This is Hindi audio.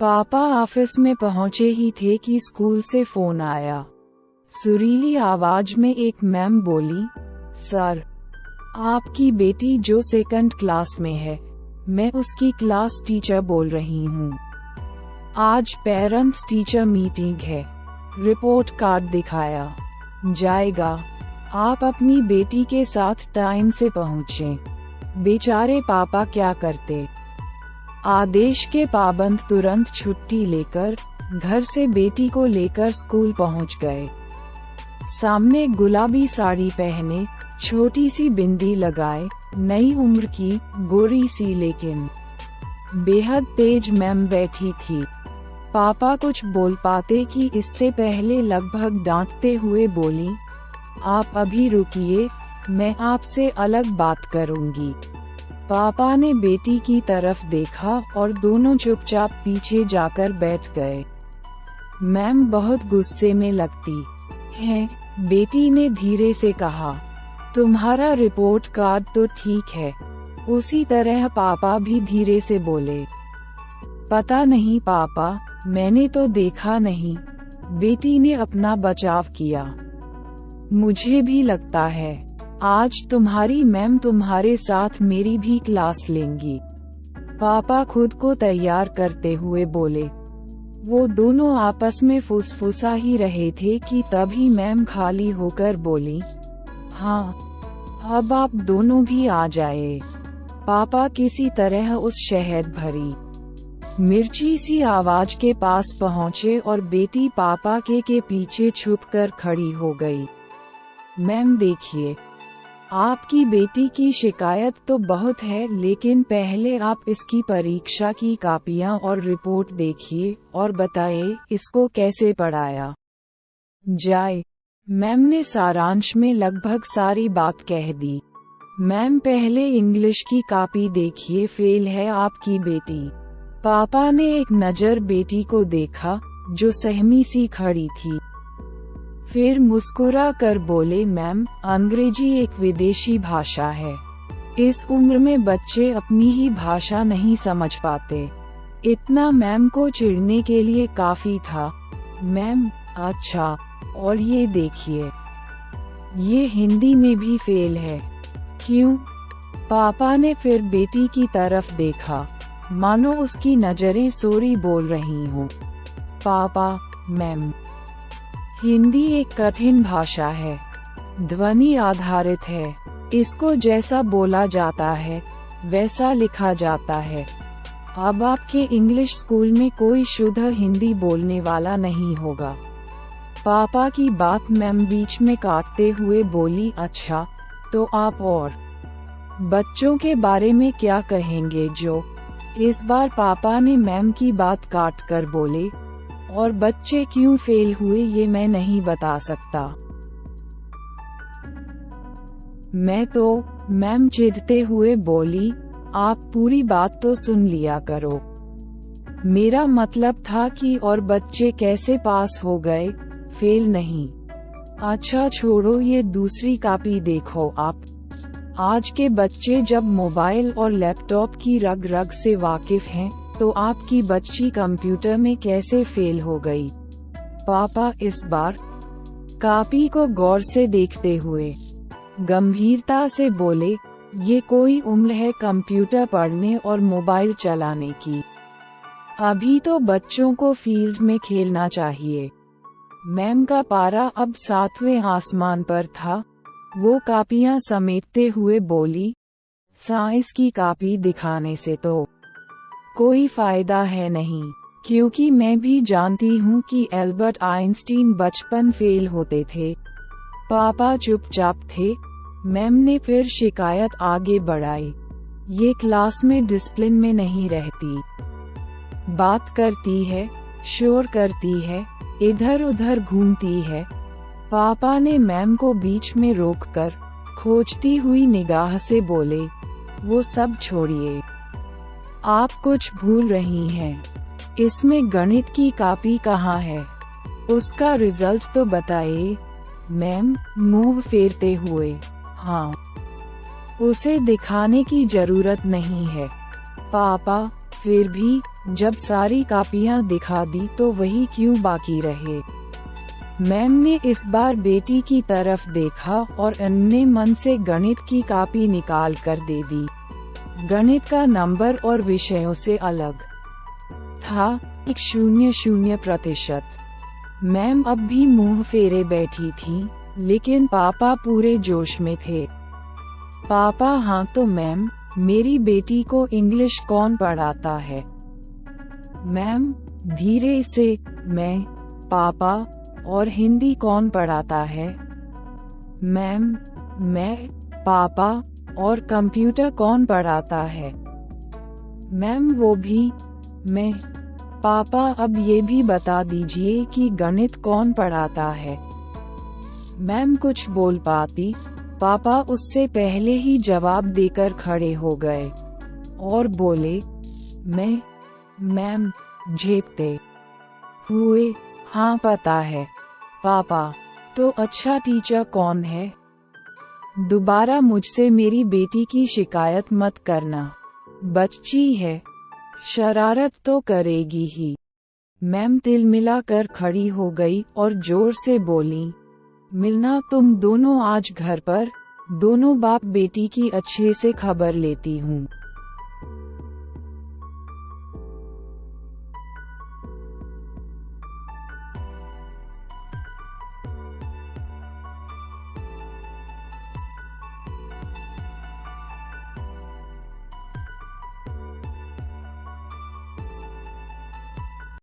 पापा ऑफिस में पहुंचे ही थे कि स्कूल से फोन आया। सुरीली आवाज में एक मैम बोली, सर, आपकी बेटी जो सेकंड क्लास में है, मैं उसकी क्लास टीचर बोल रही हूँ। आज पेरेंट्स टीचर मीटिंग है, रिपोर्ट कार्ड दिखाया जाएगा। आप अपनी बेटी के साथ टाइम से पहुँचें। बेचारे पापा क्या करते। आदेश के पाबंद तुरंत छुट्टी लेकर घर से बेटी को लेकर स्कूल पहुंच गए। सामने गुलाबी साड़ी पहने, छोटी सी बिंदी लगाए, नई उम्र की, गोरी सी लेकिन बेहद तेज मैम बैठी थी। पापा कुछ बोल पाते कि इससे पहले लगभग डांटते हुए बोली, आप अभी रुकिए, मैं आपसे अलग बात करूंगी। पापा ने बेटी की तरफ देखा और दोनों चुपचाप पीछे जाकर बैठ गए। मैम बहुत गुस्से में लगती हैं, बेटी ने धीरे से कहा, तुम्हारा रिपोर्ट कार्ड तो ठीक है। उसी तरह पापा भी धीरे से बोले, पता नहीं पापा, मैंने तो देखा नहीं। बेटी ने अपना बचाव किया। मुझे भी लगता है आज तुम्हारी मैम तुम्हारे साथ मेरी भी क्लास लेंगी। पापा खुद को तैयार करते हुए बोले। वो दोनों आपस में फुसफुसा ही रहे थे कि तभी मैम खाली होकर बोली, हाँ, अब आप दोनों भी आ जाए। पापा किसी तरह उस शहद भरी मिर्ची सी आवाज के पास पहुंचे और बेटी पापा के पीछे छुपकर खड़ी हो गई। मैम देखिए, आपकी बेटी की शिकायत तो बहुत है, लेकिन पहले आप इसकी परीक्षा की कापियां और रिपोर्ट देखिए और बताइए इसको कैसे पढ़ाया जाए। मैम ने सारांश में लगभग सारी बात कह दी। मैम पहले इंग्लिश की कॉपी देखिए, फेल है आपकी बेटी। पापा ने एक नज़र बेटी को देखा जो सहमी सी खड़ी थी, फिर मुस्कुरा कर बोले, मैम, अंग्रेजी एक विदेशी भाषा है। इस उम्र में बच्चे अपनी ही भाषा नहीं समझ पाते। इतना मैम को चिढ़ने के लिए काफी था। मैम, अच्छा, और ये देखिए, ये हिंदी में भी फेल है। क्यों? पापा ने फिर बेटी की तरफ देखा, मानो उसकी नजरें सॉरी बोल रही हों। पापा, मैम, हिंदी एक कठिन भाषा है, ध्वनि आधारित है। इसको जैसा बोला जाता है वैसा लिखा जाता है। अब आपके इंग्लिश स्कूल में कोई शुद्ध हिंदी बोलने वाला नहीं होगा। पापा की बात मैम बीच में काटते हुए बोली, अच्छा, तो आप और बच्चों के बारे में क्या कहेंगे? जो इस बार पापा ने मैम की बात काट कर बोले, और बच्चे क्यों फेल हुए ये मैं नहीं बता सकता। मैं तो, मैम चिढ़ते हुए बोली, आप पूरी बात तो सुन लिया करो। मेरा मतलब था कि और बच्चे कैसे पास हो गए, फेल नहीं। अच्छा छोड़ो, ये दूसरी कॉपी देखो आप। आज के बच्चे जब मोबाइल और लैपटॉप की रग रग से वाकिफ हैं, तो आपकी बच्ची कंप्यूटर में कैसे फेल हो गई? पापा इस बार कॉपी को गौर से देखते हुए गंभीरता से बोले, ये कोई उम्र है कंप्यूटर पढ़ने और मोबाइल चलाने की? अभी तो बच्चों को फील्ड में खेलना चाहिए। मैम का पारा अब 7वें आसमान पर था। वो कॉपियां समेटते हुए बोली, साइंस की कॉपी दिखाने से तो कोई फायदा है नहीं, क्योंकि मैं भी जानती हूँ कि एल्बर्ट आइंस्टीन बचपन फेल होते थे। पापा चुपचाप थे। मैम ने फिर शिकायत आगे बढ़ाई, ये क्लास में डिसिप्लिन में नहीं रहती, बात करती है, शोर करती है, इधर उधर घूमती है। पापा ने मैम को बीच में रोककर खोजती हुई निगाह से बोले, वो सब छोड़िए, आप कुछ भूल रही हैं। इसमें गणित की कॉपी कहाँ है? उसका रिजल्ट तो बताइए। मैम मुंह फेरते हुए, हाँ, उसे दिखाने की जरूरत नहीं है। पापा फिर भी जब सारी कापियां दिखा दी तो वही क्यों बाकी रहे। मैम ने इस बार बेटी की तरफ देखा और अन्य मन से गणित की कापी निकाल कर दे दी। गणित का नंबर और विषयों से अलग था 100%। मैम अब भी मुंह फेरे बैठी थी, लेकिन पापा पूरे जोश में थे। पापा हाँ तो मैम, मेरी बेटी को इंग्लिश कौन पढ़ाता है? मैम धीरे से, मैं। पापा और हिंदी कौन पढ़ाता है? मैम मैं। पापा और कंप्यूटर कौन पढ़ाता है? मैम वो भी मैं। पापा अब ये भी बता दीजिए कि गणित कौन पढ़ाता है? मैम कुछ बोल पाती, पापा उससे पहले ही जवाब देकर खड़े हो गए और बोले, मैं। मैम झेपते हुए, हाँ पता है पापा। तो अच्छा टीचर कौन है? दोबारा मुझसे मेरी बेटी की शिकायत मत करना, बच्ची है, शरारत तो करेगी ही। मैम तिलमिला कर खड़ी हो गई और जोर से बोली, मिलना तुम दोनों आज घर पर, दोनों बाप बेटी की अच्छे से खबर लेती हूँ।